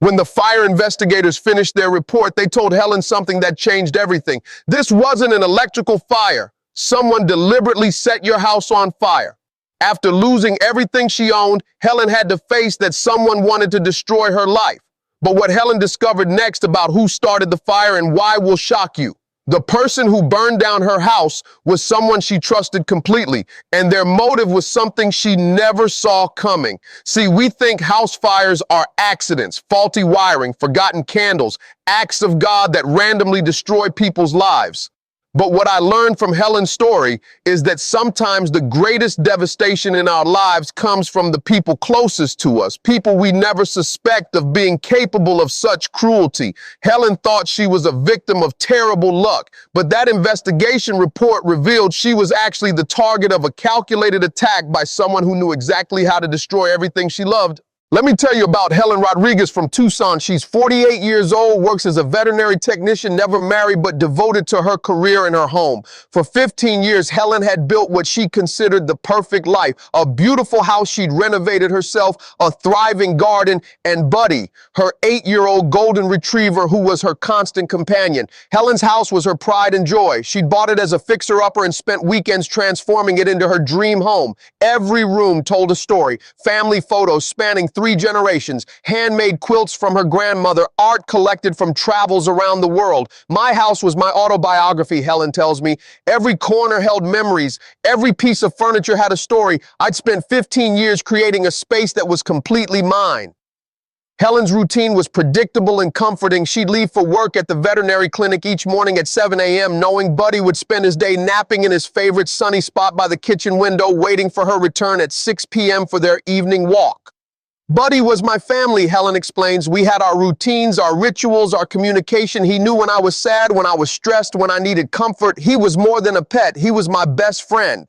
When the fire investigators finished their report, they told Helen something that changed everything. This wasn't an electrical fire. Someone deliberately set your house on fire. After losing everything she owned, Helen had to face that someone wanted to destroy her life. But what Helen discovered next about who started the fire and why will shock you. The person who burned down her house was someone she trusted completely, and their motive was something she never saw coming. See, we think house fires are accidents, faulty wiring, forgotten candles, acts of God that randomly destroy people's lives. But what I learned from Helen's story is that sometimes the greatest devastation in our lives comes from the people closest to us, people we never suspect of being capable of such cruelty. Helen thought she was a victim of terrible luck, but that investigation report revealed she was actually the target of a calculated attack by someone who knew exactly how to destroy everything she loved. Let me tell you about Helen Rodriguez from Tucson. She's 48 years old, works as a veterinary technician, never married, but devoted to her career and her home. For 15 years, Helen had built what she considered the perfect life, a beautiful house she'd renovated herself, a thriving garden, and Buddy, her 8-year-old golden retriever who was her constant companion. Helen's house was her pride and joy. She'd bought it as a fixer-upper and spent weekends transforming it into her dream home. Every room told a story, family photos spanning 3 generations, handmade quilts from her grandmother, art collected from travels around the world. My house was my autobiography, Helen tells me. Every corner held memories. Every piece of furniture had a story. I'd spent 15 years creating a space that was completely mine. Helen's routine was predictable and comforting. She'd leave for work at the veterinary clinic each morning at 7 a.m., knowing Buddy would spend his day napping in his favorite sunny spot by the kitchen window, waiting for her return at 6 p.m. for their evening walk. Buddy was my family, Helen explains. We had our routines, our rituals, our communication. He knew when I was sad, when I was stressed, when I needed comfort. He was more than a pet. He was my best friend.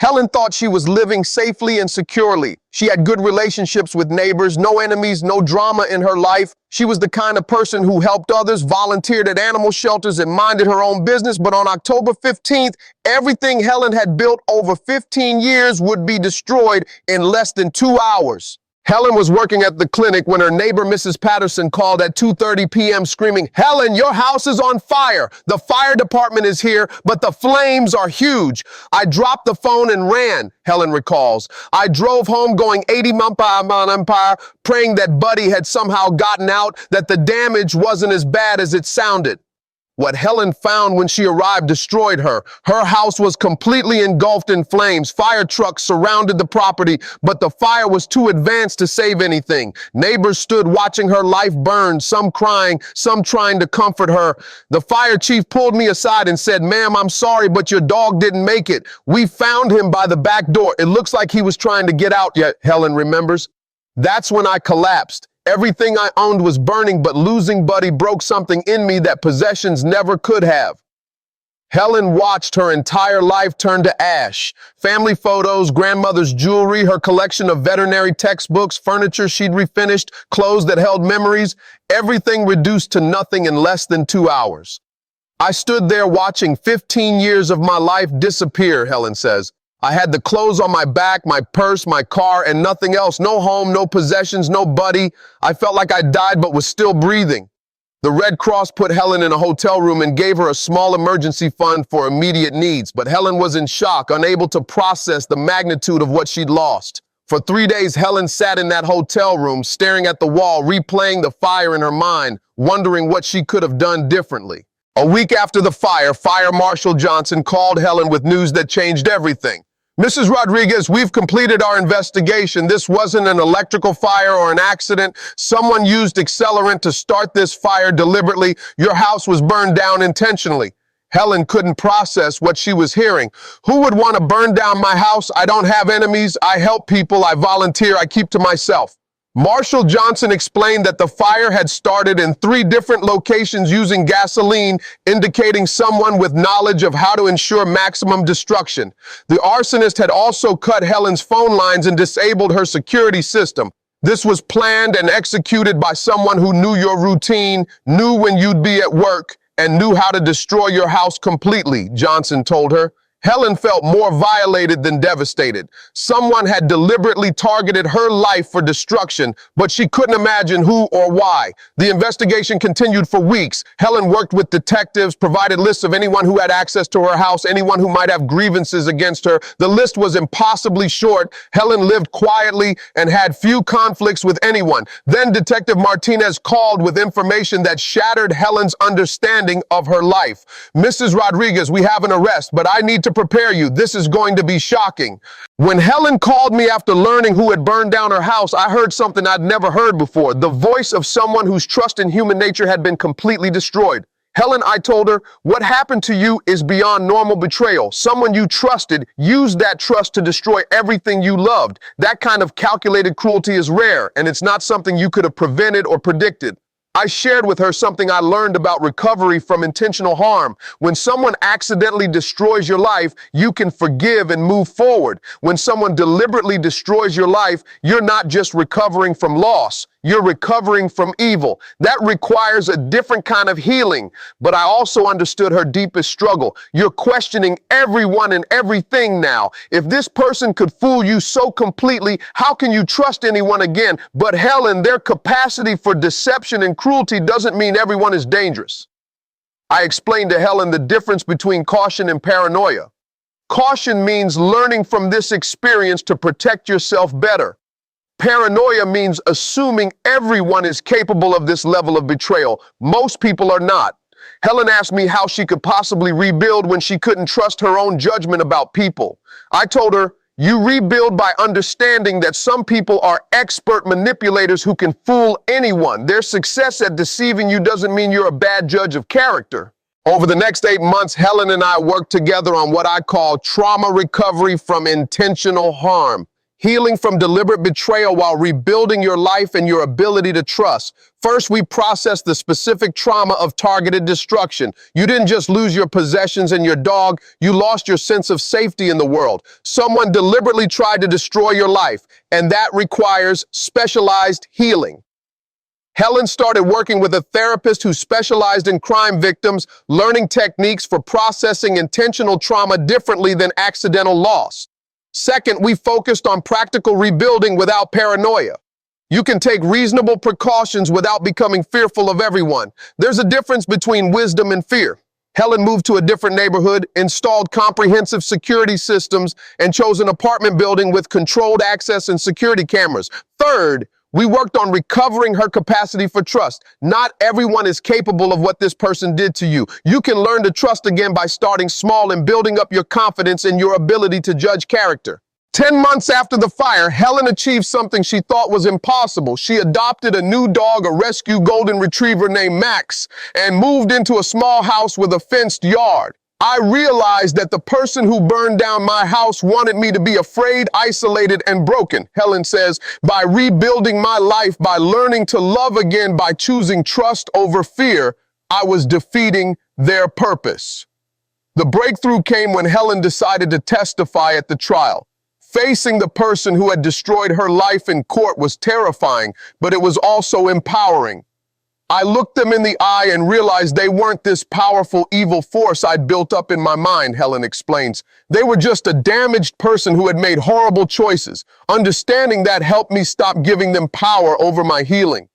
Helen thought she was living safely and securely. She had good relationships with neighbors, no enemies, no drama in her life. She was the kind of person who helped others, volunteered at animal shelters, and minded her own business. But on October 15th, everything Helen had built over 15 years would be destroyed in less than 2 hours. Helen was working at the clinic when her neighbor, Mrs. Patterson, called at 2:30 p.m. screaming, "Helen, your house is on fire. The fire department is here, but the flames are huge." I dropped the phone and ran, Helen recalls. I drove home going 80 miles an hour, praying that Buddy had somehow gotten out, that the damage wasn't as bad as it sounded. What Helen found when she arrived destroyed her. Her house was completely engulfed in flames. Fire trucks surrounded the property, but the fire was too advanced to save anything. Neighbors stood watching her life burn, some crying, some trying to comfort her. The fire chief pulled me aside and said, "Ma'am, I'm sorry, but your dog didn't make it. We found him by the back door. It looks like he was trying to get out yet," Helen remembers. That's when I collapsed. Everything I owned was burning, but losing Buddy broke something in me that possessions never could have. Helen watched her entire life turn to ash. Family photos, grandmother's jewelry, her collection of veterinary textbooks, furniture she'd refinished, clothes that held memories, everything reduced to nothing in less than 2 hours. I stood there watching 15 years of my life disappear, Helen says. I had the clothes on my back, my purse, my car, and nothing else. No home, no possessions, no Buddy. I felt like I died but was still breathing. The Red Cross put Helen in a hotel room and gave her a small emergency fund for immediate needs. But Helen was in shock, unable to process the magnitude of what she'd lost. For 3 days, Helen sat in that hotel room, staring at the wall, replaying the fire in her mind, wondering what she could have done differently. A week after the fire, Fire Marshal Johnson called Helen with news that changed everything. "Mrs. Rodriguez, we've completed our investigation. This wasn't an electrical fire or an accident. Someone used accelerant to start this fire deliberately. Your house was burned down intentionally." Helen couldn't process what she was hearing. "Who would want to burn down my house? I don't have enemies. I help people. I volunteer. I keep to myself." Marshal Johnson explained that the fire had started in 3 different locations using gasoline, indicating someone with knowledge of how to ensure maximum destruction. The arsonist had also cut Helen's phone lines and disabled her security system. This was planned and executed by someone who knew your routine, knew when you'd be at work, and knew how to destroy your house completely, Johnson told her. Helen felt more violated than devastated. Someone had deliberately targeted her life for destruction, but she couldn't imagine who or why. The investigation continued for weeks. Helen worked with detectives, provided lists of anyone who had access to her house, anyone who might have grievances against her. The list was impossibly short. Helen lived quietly and had few conflicts with anyone. Then Detective Martinez called with information that shattered Helen's understanding of her life. "Mrs. Rodriguez, we have an arrest, but I need to prepare you. This is going to be shocking." When Helen called me after learning who had burned down her house, I heard something I'd never heard before, the voice of someone whose trust in human nature had been completely destroyed. "Helen," I told her, "what happened to you is beyond normal betrayal. Someone you trusted used that trust to destroy everything you loved. That kind of calculated cruelty is rare, and it's not something you could have prevented or predicted." I shared with her something I learned about recovery from intentional harm. When someone accidentally destroys your life, you can forgive and move forward. When someone deliberately destroys your life, you're not just recovering from loss, you're recovering from evil. That requires a different kind of healing. But I also understood her deepest struggle. You're questioning everyone and everything now. If this person could fool you so completely, how can you trust anyone again? But Helen, their capacity for deception and cruelty doesn't mean everyone is dangerous. I explained to Helen the difference between caution and paranoia. Caution means learning from this experience to protect yourself better. Paranoia means assuming everyone is capable of this level of betrayal. Most people are not. Helen asked me how she could possibly rebuild when she couldn't trust her own judgment about people. I told her, "You rebuild by understanding that some people are expert manipulators who can fool anyone. Their success at deceiving you doesn't mean you're a bad judge of character." Over the next 8 months, Helen and I worked together on what I call trauma recovery from intentional harm. Healing from deliberate betrayal while rebuilding your life and your ability to trust. First, we processed the specific trauma of targeted destruction. You didn't just lose your possessions and your dog, you lost your sense of safety in the world. Someone deliberately tried to destroy your life, and that requires specialized healing. Helen started working with a therapist who specialized in crime victims, learning techniques for processing intentional trauma differently than accidental loss. Second, we focused on practical rebuilding without paranoia. You can take reasonable precautions without becoming fearful of everyone. There's a difference between wisdom and fear. Helen moved to a different neighborhood, installed comprehensive security systems, and chose an apartment building with controlled access and security cameras. Third, we worked on recovering her capacity for trust. Not everyone is capable of what this person did to you. You can learn to trust again by starting small and building up your confidence in your ability to judge character. 10 months after the fire, Helen achieved something she thought was impossible. She adopted a new dog, a rescue golden retriever named Max, and moved into a small house with a fenced yard. I realized that the person who burned down my house wanted me to be afraid, isolated, and broken. Helen says, by rebuilding my life, by learning to love again, by choosing trust over fear, I was defeating their purpose. The breakthrough came when Helen decided to testify at the trial. Facing the person who had destroyed her life in court was terrifying, but it was also empowering. I looked them in the eye and realized they weren't this powerful evil force I'd built up in my mind, Helen explains. They were just a damaged person who had made horrible choices. Understanding that helped me stop giving them power over my healing.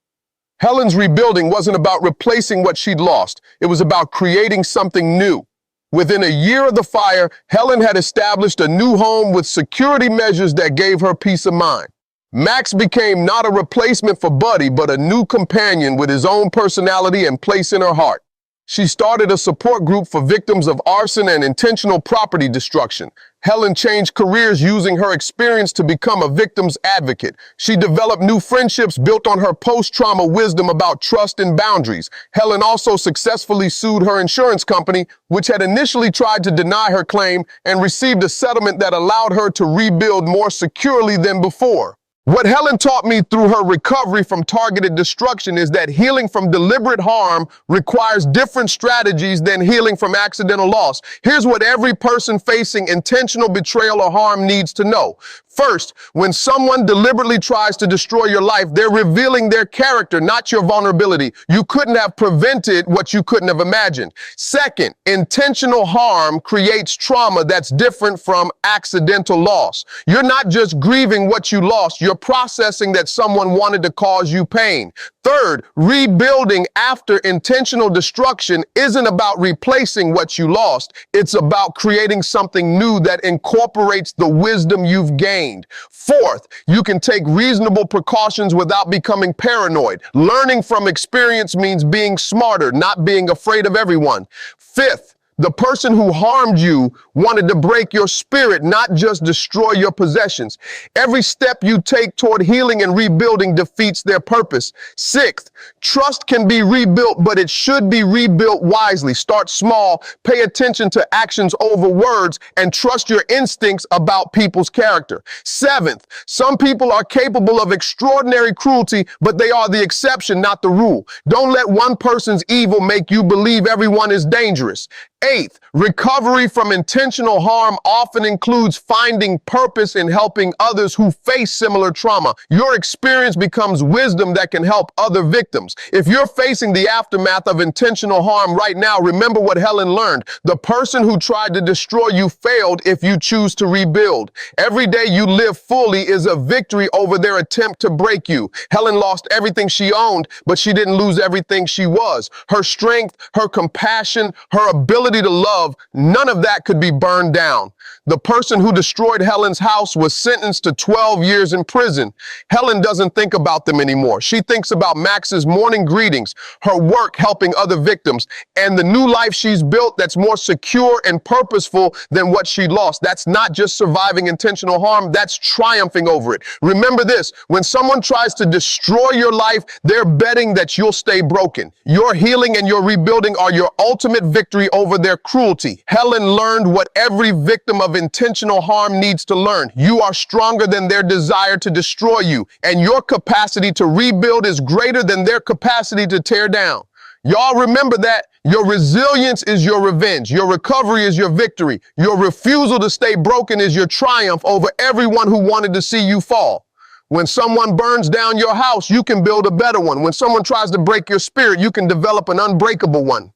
Helen's rebuilding wasn't about replacing what she'd lost. It was about creating something new. Within a year of the fire, Helen had established a new home with security measures that gave her peace of mind. Max became not a replacement for Buddy, but a new companion with his own personality and place in her heart. She started a support group for victims of arson and intentional property destruction. Helen changed careers using her experience to become a victim's advocate. She developed new friendships built on her post-trauma wisdom about trust and boundaries. Helen also successfully sued her insurance company, which had initially tried to deny her claim, and received a settlement that allowed her to rebuild more securely than before. What Helen taught me through her recovery from targeted destruction is that healing from deliberate harm requires different strategies than healing from accidental loss. Here's what every person facing intentional betrayal or harm needs to know. First, when someone deliberately tries to destroy your life, they're revealing their character, not your vulnerability. You couldn't have prevented what you couldn't have imagined. Second, intentional harm creates trauma that's different from accidental loss. You're not just grieving what you lost, you're processing that someone wanted to cause you pain. Third, rebuilding after intentional destruction isn't about replacing what you lost. It's about creating something new that incorporates the wisdom you've gained. Fourth, you can take reasonable precautions without becoming paranoid. Learning from experience means being smarter, not being afraid of everyone. Fifth, the person who harmed you wanted to break your spirit, not just destroy your possessions. Every step you take toward healing and rebuilding defeats their purpose. Sixth, trust can be rebuilt, but it should be rebuilt wisely. Start small, pay attention to actions over words, and trust your instincts about people's character. Seventh, some people are capable of extraordinary cruelty, but they are the exception, not the rule. Don't let one person's evil make you believe everyone is dangerous. Eighth, recovery from intentional harm often includes finding purpose in helping others who face similar trauma. Your experience becomes wisdom that can help other victims. If you're facing the aftermath of intentional harm right now, remember what Helen learned. The person who tried to destroy you failed if you choose to rebuild. Every day you live fully is a victory over their attempt to break you. Helen lost everything she owned, but she didn't lose everything she was. Her strength, her compassion, her ability to love, none of that could be burned down. The person who destroyed Helen's house was sentenced to 12 years in prison. Helen doesn't think about them anymore. She thinks about Max's morning greetings, her work helping other victims, and the new life she's built that's more secure and purposeful than what she lost. That's not just surviving intentional harm, that's triumphing over it. Remember this, when someone tries to destroy your life, they're betting that you'll stay broken. Your healing and your rebuilding are your ultimate victory over their cruelty. Helen learned what every victim of intentional harm needs to learn. You are stronger than their desire to destroy you, and your capacity to rebuild is greater than their capacity to tear down. Y'all remember that. Your resilience is your revenge. Your recovery is your victory. Your refusal to stay broken is your triumph over everyone who wanted to see you fall. When someone burns down your house, you can build a better one. When someone tries to break your spirit, you can develop an unbreakable one.